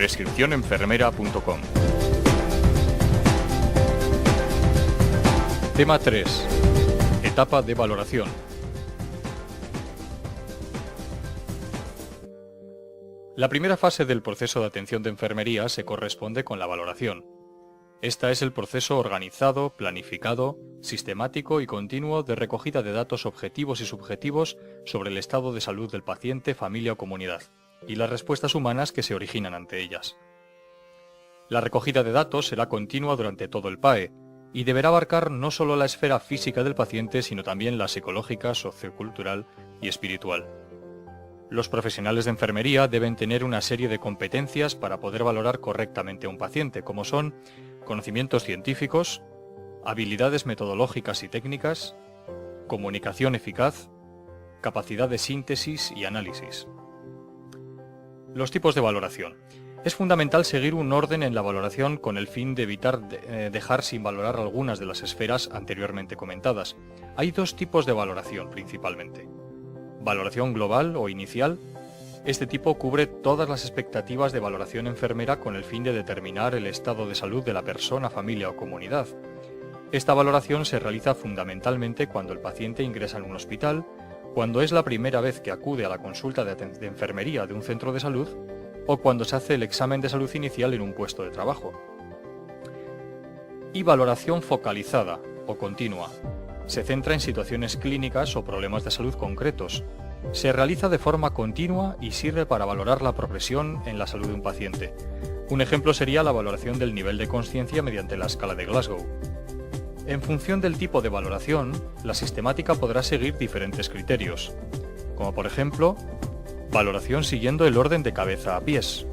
prescripcionenfermera.com. Tema 3. Etapa de valoración. La primera fase del proceso de atención de enfermería se corresponde con la valoración. Esta es el proceso organizado, planificado, sistemático y continuo de recogida de datos objetivos y subjetivos sobre el estado de salud del paciente, familia o comunidad, y las respuestas humanas que se originan ante ellas. La recogida de datos será continua durante todo el PAE, y deberá abarcar no solo la esfera física del paciente, sino también la psicológica, sociocultural y espiritual. Los profesionales de enfermería deben tener una serie de competencias para poder valorar correctamente a un paciente, como son conocimientos científicos, habilidades metodológicas y técnicas, comunicación eficaz, capacidad de síntesis y análisis. Los tipos de valoración. Es fundamental seguir un orden en la valoración con el fin de evitar dejar sin valorar algunas de las esferas anteriormente comentadas. Hay dos tipos de valoración principalmente. Valoración global o inicial. Este tipo cubre todas las expectativas de valoración enfermera con el fin de determinar el estado de salud de la persona, familia o comunidad. Esta valoración se realiza fundamentalmente cuando el paciente ingresa en un hospital, cuando es la primera vez que acude a la consulta de enfermería de un centro de salud o cuando se hace el examen de salud inicial en un puesto de trabajo. Y valoración focalizada o continua. Se centra en situaciones clínicas o problemas de salud concretos. Se realiza de forma continua y sirve para valorar la progresión en la salud de un paciente. Un ejemplo sería la valoración del nivel de consciencia mediante la escala de Glasgow. En función del tipo de valoración, la sistemática podrá seguir diferentes criterios, como por ejemplo, valoración siguiendo el orden de cabeza a pies.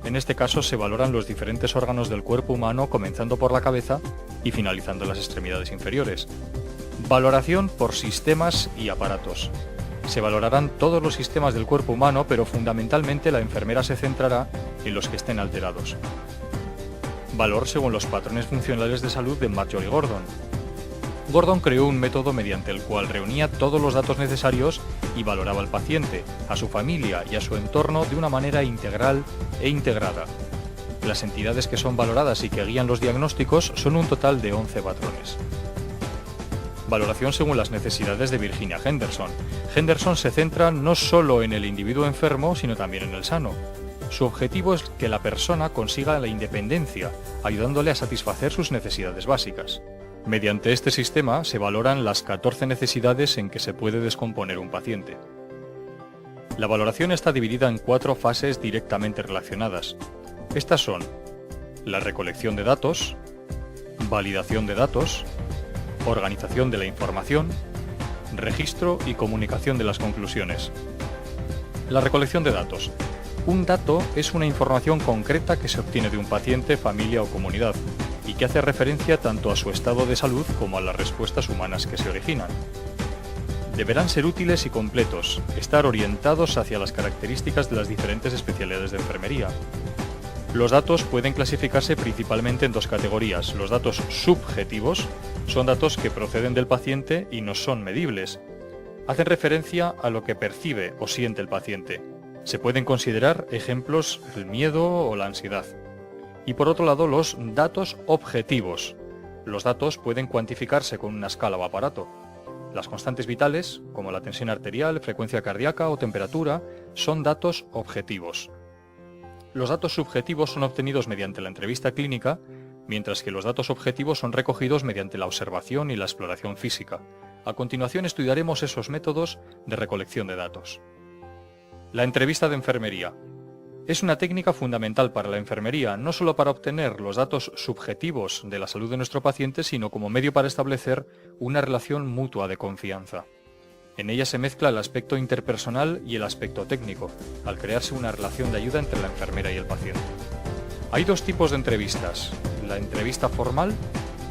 En este caso se valoran los diferentes órganos del cuerpo humano comenzando por la cabeza y finalizando en las extremidades inferiores. Valoración por sistemas y aparatos. Se valorarán todos los sistemas del cuerpo humano, pero fundamentalmente la enfermera se centrará en los que estén alterados. Valor según los patrones funcionales de salud de Marjorie Gordon. Gordon creó un método mediante el cual reunía todos los datos necesarios y valoraba al paciente, a su familia y a su entorno de una manera integral e integrada. Las entidades que son valoradas y que guían los diagnósticos son un total de 11 patrones. Valoración según las necesidades de Virginia Henderson. Henderson se centra no solo en el individuo enfermo, sino también en el sano. Su objetivo es que la persona consiga la independencia, ayudándole a satisfacer sus necesidades básicas. Mediante este sistema se valoran las 14 necesidades en que se puede descomponer un paciente. La valoración está dividida en 4 fases directamente relacionadas. Estas son la recolección de datos, validación de datos, organización de la información, registro y comunicación de las conclusiones. La recolección de datos. Un dato es una información concreta que se obtiene de un paciente, familia o comunidad y que hace referencia tanto a su estado de salud como a las respuestas humanas que se originan. Deberán ser útiles y completos, estar orientados hacia las características de las diferentes especialidades de enfermería. Los datos pueden clasificarse principalmente en 2 categorías. Los datos subjetivos son datos que proceden del paciente y no son medibles. Hacen referencia a lo que percibe o siente el paciente. Se pueden considerar ejemplos el miedo o la ansiedad. Y por otro lado, los datos objetivos. Los datos pueden cuantificarse con una escala o aparato. Las constantes vitales, como la tensión arterial, frecuencia cardíaca o temperatura, son datos objetivos. Los datos subjetivos son obtenidos mediante la entrevista clínica, mientras que los datos objetivos son recogidos mediante la observación y la exploración física. A continuación estudiaremos esos métodos de recolección de datos. La entrevista de enfermería. Es una técnica fundamental para la enfermería, no solo para obtener los datos subjetivos de la salud de nuestro paciente, sino como medio para establecer una relación mutua de confianza. En ella se mezcla el aspecto interpersonal y el aspecto técnico, al crearse una relación de ayuda entre la enfermera y el paciente. Hay 2 tipos de entrevistas. La entrevista formal.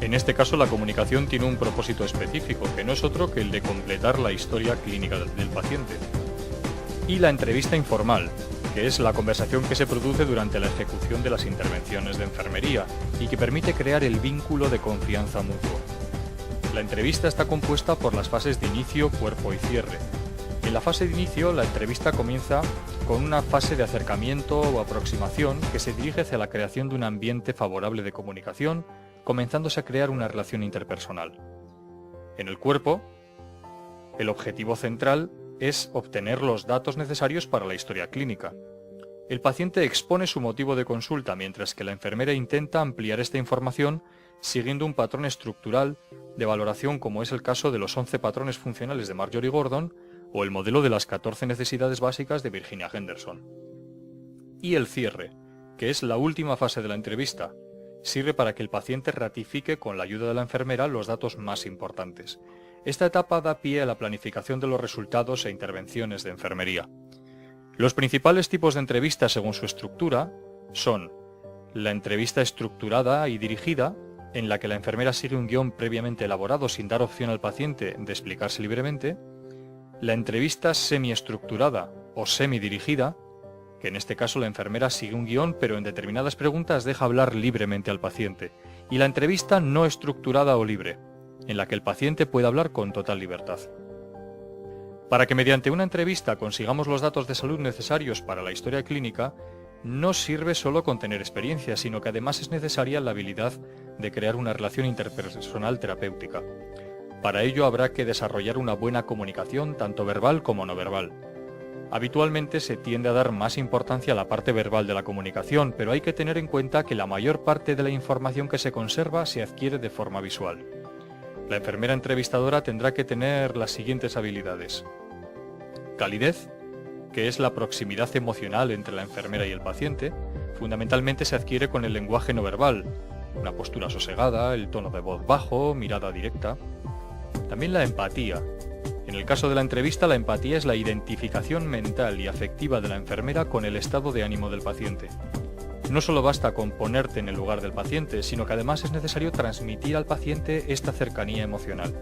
En este caso la comunicación tiene un propósito específico, que no es otro que el de completar la historia clínica del paciente. Y la entrevista informal, que es la conversación que se produce durante la ejecución de las intervenciones de enfermería y que permite crear el vínculo de confianza mutuo. La entrevista está compuesta por las fases de inicio, cuerpo y cierre. En la fase de inicio, la entrevista comienza con una fase de acercamiento o aproximación que se dirige hacia la creación de un ambiente favorable de comunicación, comenzándose a crear una relación interpersonal. En el cuerpo, el objetivo central es obtener los datos necesarios para la historia clínica. El paciente expone su motivo de consulta, mientras que la enfermera intenta ampliar esta información siguiendo un patrón estructural de valoración, como es el caso de los 11 patrones funcionales de Marjorie Gordon o el modelo de las 14 necesidades básicas de Virginia Henderson. Y el cierre, que es la última fase de la entrevista, sirve para que el paciente ratifique con la ayuda de la enfermera los datos más importantes. Esta etapa da pie a la planificación de los resultados e intervenciones de enfermería. Los principales tipos de entrevistas según su estructura son la entrevista estructurada y dirigida, en la que la enfermera sigue un guión previamente elaborado sin dar opción al paciente de explicarse libremente, la entrevista semiestructurada o semidirigida, que en este caso la enfermera sigue un guión pero en determinadas preguntas deja hablar libremente al paciente, y la entrevista no estructurada o libre, en la que el paciente puede hablar con total libertad. Para que mediante una entrevista consigamos los datos de salud necesarios para la historia clínica, no sirve solo con tener experiencia, sino que además es necesaria la habilidad de crear una relación interpersonal terapéutica. Para ello habrá que desarrollar una buena comunicación, tanto verbal como no verbal. Habitualmente se tiende a dar más importancia a la parte verbal de la comunicación, pero hay que tener en cuenta que la mayor parte de la información que se conserva se adquiere de forma visual. La enfermera entrevistadora tendrá que tener las siguientes habilidades: calidez, que es la proximidad emocional entre la enfermera y el paciente, fundamentalmente se adquiere con el lenguaje no verbal, una postura sosegada, el tono de voz bajo, mirada directa. También la empatía. En el caso de la entrevista, la empatía es la identificación mental y afectiva de la enfermera con el estado de ánimo del paciente. No solo basta con ponerte en el lugar del paciente, sino que además es necesario transmitir al paciente esta cercanía emocional.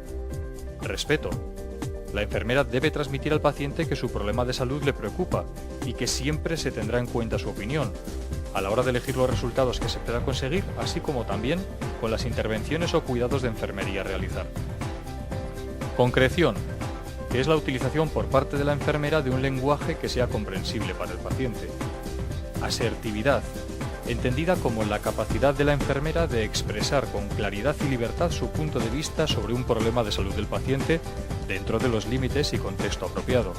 Respeto. La enfermera debe transmitir al paciente que su problema de salud le preocupa y que siempre se tendrá en cuenta su opinión, a la hora de elegir los resultados que se puedan conseguir, así como también con las intervenciones o cuidados de enfermería a realizar. Concreción, que es la utilización por parte de la enfermera de un lenguaje que sea comprensible para el paciente. Asertividad, entendida como la capacidad de la enfermera de expresar con claridad y libertad su punto de vista sobre un problema de salud del paciente dentro de los límites y contexto apropiado.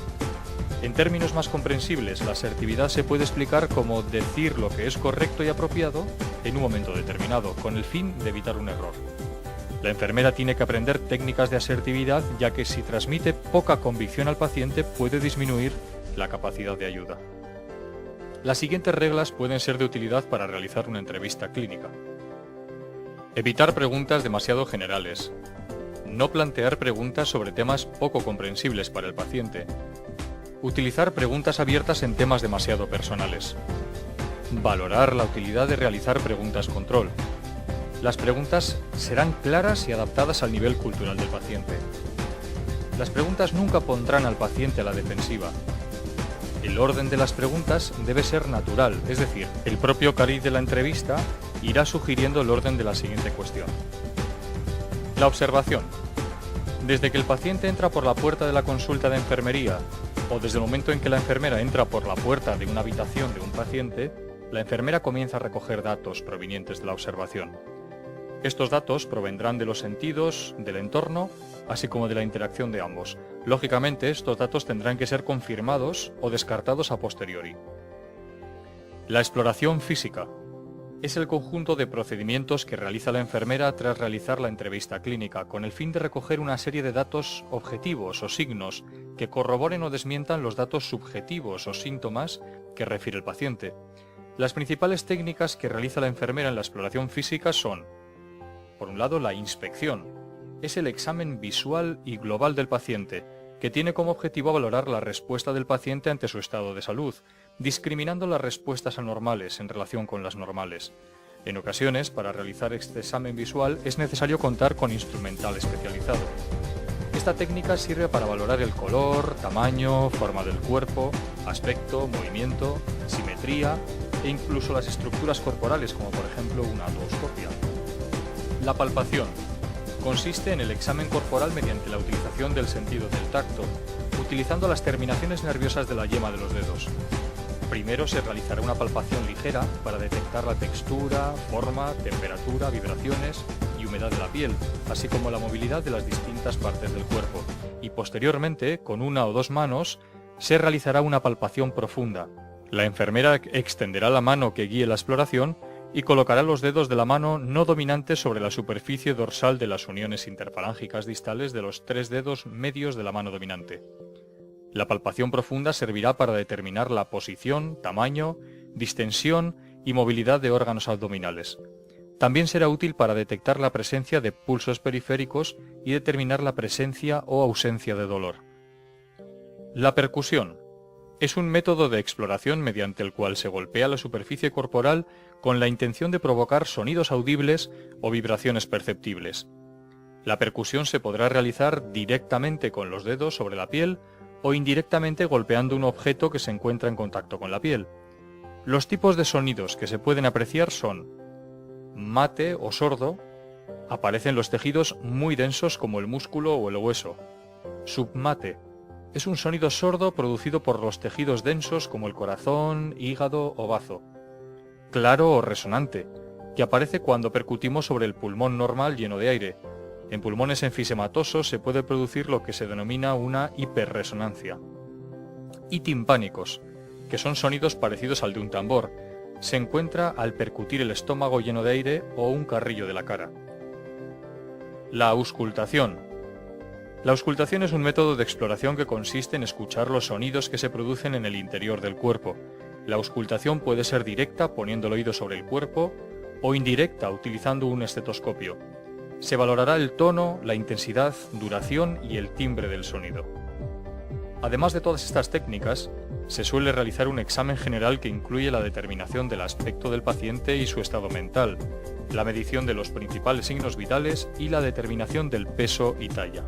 En términos más comprensibles, la asertividad se puede explicar como decir lo que es correcto y apropiado en un momento determinado, con el fin de evitar un error. La enfermera tiene que aprender técnicas de asertividad, ya que si transmite poca convicción al paciente puede disminuir la capacidad de ayuda. Las siguientes reglas pueden ser de utilidad para realizar una entrevista clínica. Evitar preguntas demasiado generales. No plantear preguntas sobre temas poco comprensibles para el paciente. Utilizar preguntas abiertas en temas demasiado personales. Valorar la utilidad de realizar preguntas control. Las preguntas serán claras y adaptadas al nivel cultural del paciente. Las preguntas nunca pondrán al paciente a la defensiva. El orden de las preguntas debe ser natural, es decir, el propio cariz de la entrevista irá sugiriendo el orden de la siguiente cuestión. La observación. Desde que el paciente entra por la puerta de la consulta de enfermería o desde el momento en que la enfermera entra por la puerta de una habitación de un paciente, la enfermera comienza a recoger datos provenientes de la observación. Estos datos provendrán de los sentidos, del entorno, así como de la interacción de ambos. Lógicamente, estos datos tendrán que ser confirmados o descartados a posteriori. La exploración física es el conjunto de procedimientos que realiza la enfermera tras realizar la entrevista clínica, con el fin de recoger una serie de datos objetivos o signos que corroboren o desmientan los datos subjetivos o síntomas que refiere el paciente. Las principales técnicas que realiza la enfermera en la exploración física son: por un lado, la inspección. Es el examen visual y global del paciente, que tiene como objetivo valorar la respuesta del paciente ante su estado de salud, discriminando las respuestas anormales en relación con las normales. En ocasiones, para realizar este examen visual es necesario contar con instrumental especializado. Esta técnica sirve para valorar el color, tamaño, forma del cuerpo, aspecto, movimiento, simetría e incluso las estructuras corporales, como por ejemplo una otoscopia. La palpación consiste en el examen corporal mediante la utilización del sentido del tacto, utilizando las terminaciones nerviosas de la yema de los dedos. Primero se realizará una palpación ligera para detectar la textura, forma, temperatura, vibraciones y humedad de la piel, así como la movilidad de las distintas partes del cuerpo, y posteriormente, con una o dos manos, se realizará una palpación profunda. La enfermera extenderá la mano que guíe la exploración y colocará los dedos de la mano no dominante sobre la superficie dorsal de las uniones interfalángicas distales de los 3 dedos medios de la mano dominante. La palpación profunda servirá para determinar la posición, tamaño, distensión y movilidad de órganos abdominales. También será útil para detectar la presencia de pulsos periféricos y determinar la presencia o ausencia de dolor. La percusión es un método de exploración mediante el cual se golpea la superficie corporal con la intención de provocar sonidos audibles o vibraciones perceptibles. La percusión se podrá realizar directamente con los dedos sobre la piel o indirectamente golpeando un objeto que se encuentra en contacto con la piel. Los tipos de sonidos que se pueden apreciar son mate o sordo, aparecen los tejidos muy densos como el músculo o el hueso. Submate, es un sonido sordo producido por los tejidos densos como el corazón, hígado o bazo. Claro o resonante, que aparece cuando percutimos sobre el pulmón normal lleno de aire. En pulmones enfisematosos se puede producir lo que se denomina una hiperresonancia. Y timpánicos, que son sonidos parecidos al de un tambor. Se encuentra al percutir el estómago lleno de aire o un carrillo de la cara. La auscultación. La auscultación es un método de exploración que consiste en escuchar los sonidos que se producen en el interior del cuerpo. La auscultación puede ser directa poniendo el oído sobre el cuerpo o indirecta utilizando un estetoscopio. Se valorará el tono, la intensidad, duración y el timbre del sonido. Además de todas estas técnicas, se suele realizar un examen general que incluye la determinación del aspecto del paciente y su estado mental, la medición de los principales signos vitales y la determinación del peso y talla.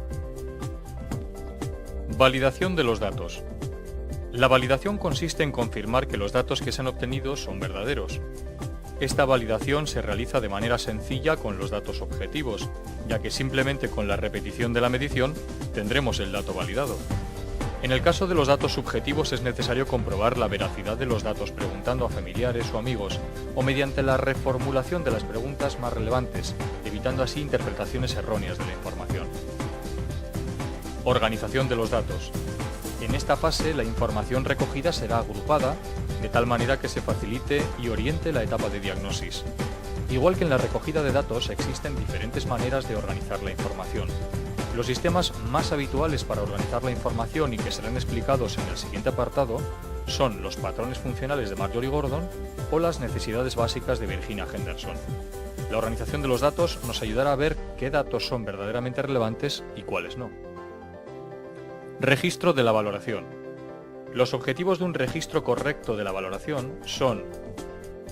Validación de los datos. La validación consiste en confirmar que los datos que se han obtenido son verdaderos. Esta validación se realiza de manera sencilla con los datos objetivos, ya que simplemente con la repetición de la medición tendremos el dato validado. En el caso de los datos subjetivos es necesario comprobar la veracidad de los datos preguntando a familiares o amigos, o mediante la reformulación de las preguntas más relevantes, evitando así interpretaciones erróneas de la información. Organización de los datos. En esta fase la información recogida será agrupada de tal manera que se facilite y oriente la etapa de diagnosis. Igual que en la recogida de datos existen diferentes maneras de organizar la información. Los sistemas más habituales para organizar la información y que serán explicados en el siguiente apartado son los patrones funcionales de Marjorie Gordon o las necesidades básicas de Virginia Henderson. La organización de los datos nos ayudará a ver qué datos son verdaderamente relevantes y cuáles no. Registro de la valoración. Los objetivos de un registro correcto de la valoración son: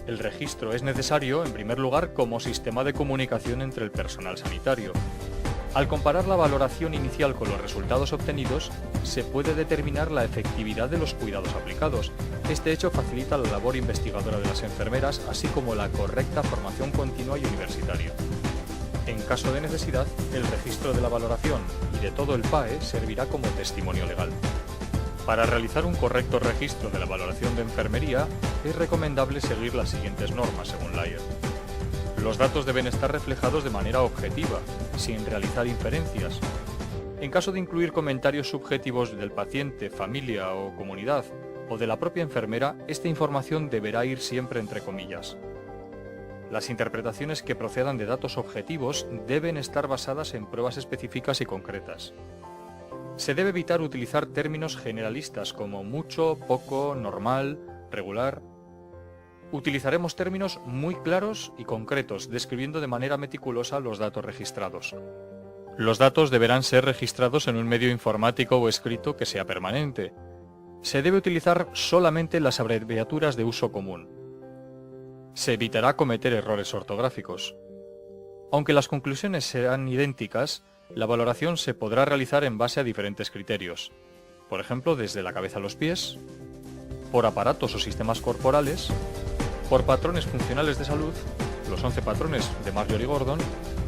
el registro es necesario, en primer lugar, como sistema de comunicación entre el personal sanitario. Al comparar la valoración inicial con los resultados obtenidos, se puede determinar la efectividad de los cuidados aplicados. Este hecho facilita la labor investigadora de las enfermeras, así como la correcta formación continua y universitaria. En caso de necesidad, el registro de la valoración y de todo el PAE servirá como testimonio legal. Para realizar un correcto registro de la valoración de enfermería, es recomendable seguir las siguientes normas según Lyer. Los datos deben estar reflejados de manera objetiva, sin realizar inferencias. En caso de incluir comentarios subjetivos del paciente, familia o comunidad, o de la propia enfermera, esta información deberá ir siempre entre comillas. Las interpretaciones que procedan de datos objetivos deben estar basadas en pruebas específicas y concretas. Se debe evitar utilizar términos generalistas como mucho, poco, normal, regular. Utilizaremos términos muy claros y concretos, describiendo de manera meticulosa los datos registrados. Los datos deberán ser registrados en un medio informático o escrito que sea permanente. Se debe utilizar solamente las abreviaturas de uso común. Se evitará cometer errores ortográficos. Aunque las conclusiones serán idénticas, la valoración se podrá realizar en base a diferentes criterios. Por ejemplo, desde la cabeza a los pies, por aparatos o sistemas corporales, por patrones funcionales de salud, los 11 patrones de Marjorie Gordon,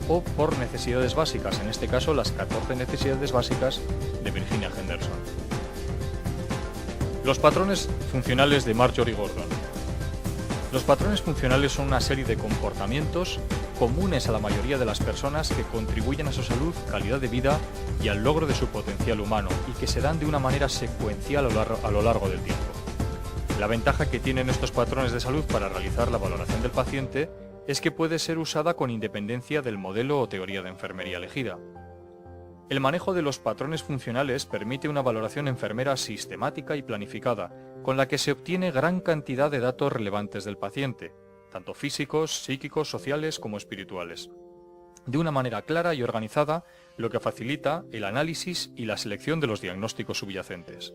o por necesidades básicas, en este caso las 14 necesidades básicas de Virginia Henderson. Los patrones funcionales de Marjorie Gordon. Los patrones funcionales son una serie de comportamientos comunes a la mayoría de las personas que contribuyen a su salud, calidad de vida y al logro de su potencial humano, y que se dan de una manera secuencial a lo largo del tiempo. La ventaja que tienen estos patrones de salud para realizar la valoración del paciente es que puede ser usada con independencia del modelo o teoría de enfermería elegida. El manejo de los patrones funcionales permite una valoración enfermera sistemática y planificada, con la que se obtiene gran cantidad de datos relevantes del paciente, tanto físicos, psíquicos, sociales como espirituales, de una manera clara y organizada, lo que facilita el análisis y la selección de los diagnósticos subyacentes.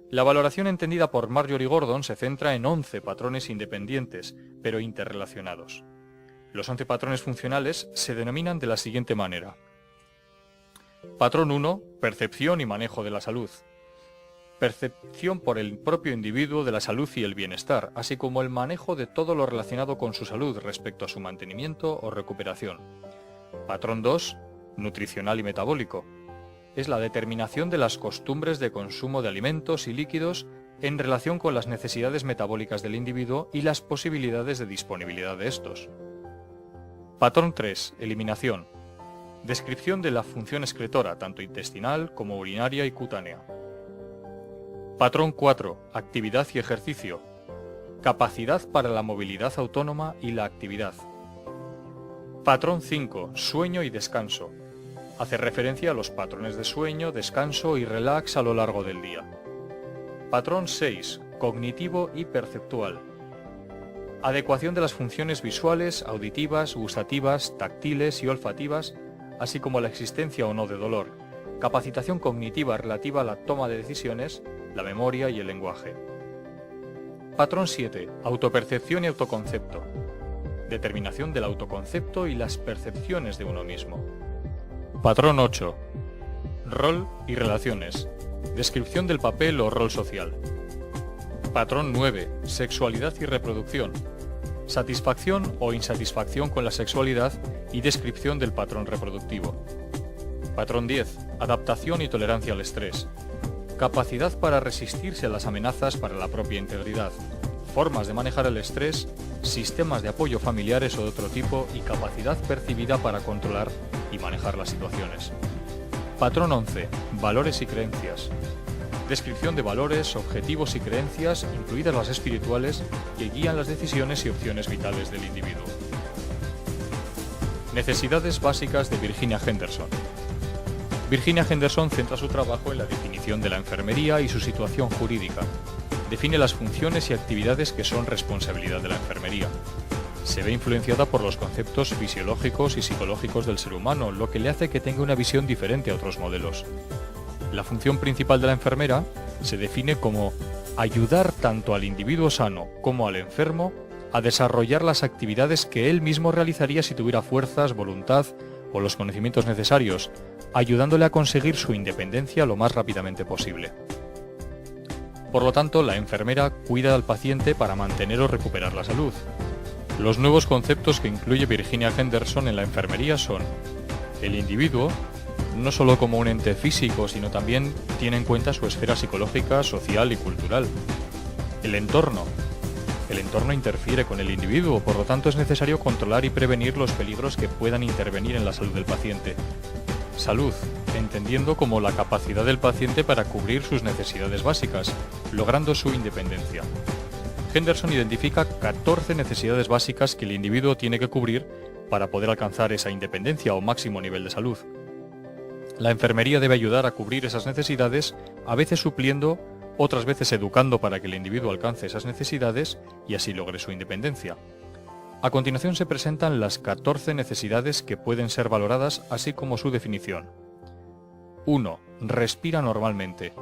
La valoración entendida por Marjorie Gordon se centra en 11 patrones independientes, pero interrelacionados. Los 11 patrones funcionales se denominan de la siguiente manera. Patrón 1. Percepción y manejo de la salud. Percepción por el propio individuo de la salud y el bienestar, así como el manejo de todo lo relacionado con su salud respecto a su mantenimiento o recuperación. Patrón 2. Nutricional y metabólico. Es la determinación de las costumbres de consumo de alimentos y líquidos en relación con las necesidades metabólicas del individuo y las posibilidades de disponibilidad de estos. Patrón 3. Eliminación. Descripción de la función excretora, tanto intestinal como urinaria y cutánea. Patrón 4. Actividad y ejercicio. Capacidad para la movilidad autónoma y la actividad. Patrón 5. Sueño y descanso. Hace referencia a los patrones de sueño, descanso y relax a lo largo del día. Patrón 6. Cognitivo y perceptual. Adecuación de las funciones visuales, auditivas, gustativas, táctiles y olfativas, así como la existencia o no de dolor. Capacitación cognitiva relativa a la toma de decisiones, la memoria y el lenguaje. Patrón 7. Autopercepción y autoconcepto. Determinación del autoconcepto y las percepciones de uno mismo. Patrón 8. Rol y relaciones. Descripción del papel o rol social. Patrón 9. Sexualidad y reproducción. Satisfacción o insatisfacción con la sexualidad y descripción del patrón reproductivo. Patrón 10. Adaptación y tolerancia al estrés. Capacidad para resistirse a las amenazas para la propia integridad. Formas de manejar el estrés, sistemas de apoyo familiares o de otro tipo y capacidad percibida para controlar y manejar las situaciones. Patrón 11. Valores y creencias. Descripción de valores, objetivos y creencias, incluidas las espirituales, que guían las decisiones y opciones vitales del individuo. Necesidades básicas de Virginia Henderson. Virginia Henderson centra su trabajo en la definición de la enfermería y su situación jurídica. Define las funciones y actividades que son responsabilidad de la enfermería. Se ve influenciada por los conceptos fisiológicos y psicológicos del ser humano, lo que le hace que tenga una visión diferente a otros modelos. La función principal de la enfermera se define como ayudar tanto al individuo sano como al enfermo a desarrollar las actividades que él mismo realizaría si tuviera fuerzas, voluntad o los conocimientos necesarios, ayudándole a conseguir su independencia lo más rápidamente posible. Por lo tanto, la enfermera cuida al paciente para mantener o recuperar la salud. Los nuevos conceptos que incluye Virginia Henderson en la enfermería son el individuo, no solo como un ente físico, sino también tiene en cuenta su esfera psicológica, social y cultural. El entorno. El entorno interfiere con el individuo, por lo tanto es necesario controlar y prevenir los peligros que puedan intervenir en la salud del paciente. Salud, entendiendo como la capacidad del paciente para cubrir sus necesidades básicas, logrando su independencia. Henderson identifica 14 necesidades básicas que el individuo tiene que cubrir para poder alcanzar esa independencia o máximo nivel de salud. La enfermería debe ayudar a cubrir esas necesidades, a veces supliendo, otras veces educando para que el individuo alcance esas necesidades y así logre su independencia. A continuación se presentan las 14 necesidades que pueden ser valoradas, así como su definición. 1. Respira normalmente.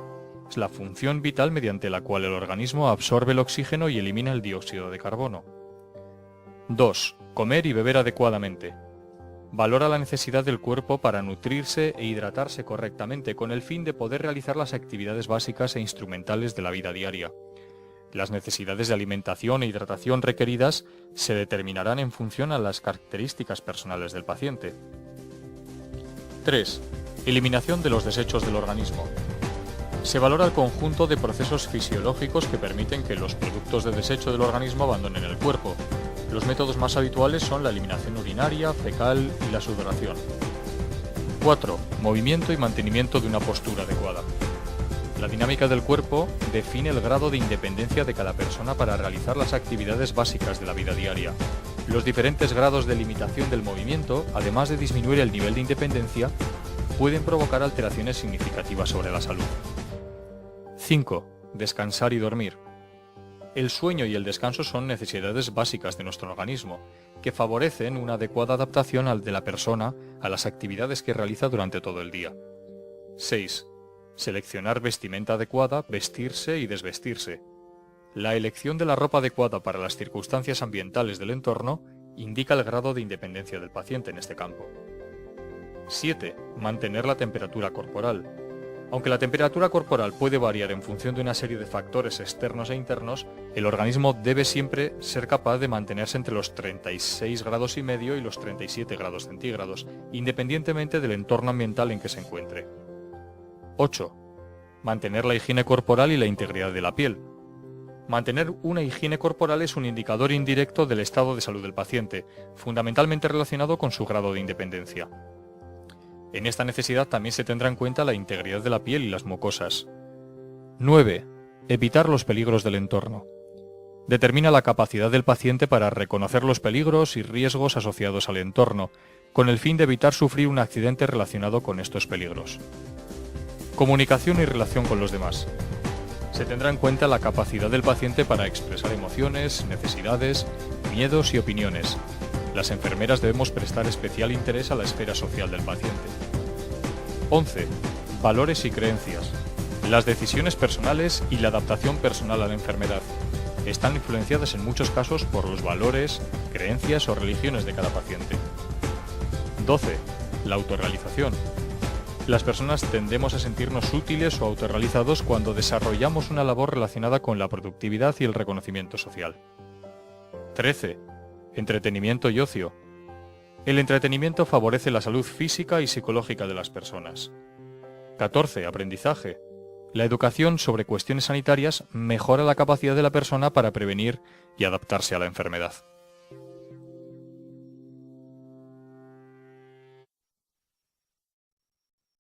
Es la función vital mediante la cual el organismo absorbe el oxígeno y elimina el dióxido de carbono. 2. Comer y beber adecuadamente. Valora la necesidad del cuerpo para nutrirse e hidratarse correctamente con el fin de poder realizar las actividades básicas e instrumentales de la vida diaria. Las necesidades de alimentación e hidratación requeridas se determinarán en función a las características personales del paciente. 3. Eliminación de los desechos del organismo. Se valora el conjunto de procesos fisiológicos que permiten que los productos de desecho del organismo abandonen el cuerpo. Los métodos más habituales son la eliminación urinaria, fecal y la sudoración. 4. Movimiento y mantenimiento de una postura adecuada. La dinámica del cuerpo define el grado de independencia de cada persona para realizar las actividades básicas de la vida diaria. Los diferentes grados de limitación del movimiento, además de disminuir el nivel de independencia, pueden provocar alteraciones significativas sobre la salud. 5. Descansar y dormir. El sueño y el descanso son necesidades básicas de nuestro organismo, que favorecen una adecuada adaptación al de la persona a las actividades que realiza durante todo el día. 6. Seleccionar vestimenta adecuada, vestirse y desvestirse. La elección de la ropa adecuada para las circunstancias ambientales del entorno indica el grado de independencia del paciente en este campo. 7. Mantener la temperatura corporal. Aunque la temperatura corporal puede variar en función de una serie de factores externos e internos, el organismo debe siempre ser capaz de mantenerse entre los 36,5 grados y los 37 grados centígrados, independientemente del entorno ambiental en que se encuentre. 8. Mantener la higiene corporal y la integridad de la piel. Mantener una higiene corporal es un indicador indirecto del estado de salud del paciente, fundamentalmente relacionado con su grado de independencia. En esta necesidad también se tendrá en cuenta la integridad de la piel y las mucosas. 9. Evitar los peligros del entorno. Determina la capacidad del paciente para reconocer los peligros y riesgos asociados al entorno, con el fin de evitar sufrir un accidente relacionado con estos peligros. Comunicación y relación con los demás. Se tendrá en cuenta la capacidad del paciente para expresar emociones, necesidades, miedos y opiniones. Las enfermeras debemos prestar especial interés a la esfera social del paciente. 11. Valores y creencias. Las decisiones personales y la adaptación personal a la enfermedad están influenciadas en muchos casos por los valores, creencias o religiones de cada paciente. 12. La autorrealización. Las personas tendemos a sentirnos útiles o autorrealizados cuando desarrollamos una labor relacionada con la productividad y el reconocimiento social. 13. Entretenimiento y ocio. El entretenimiento favorece la salud física y psicológica de las personas. 14. Aprendizaje. La educación sobre cuestiones sanitarias mejora la capacidad de la persona para prevenir y adaptarse a la enfermedad.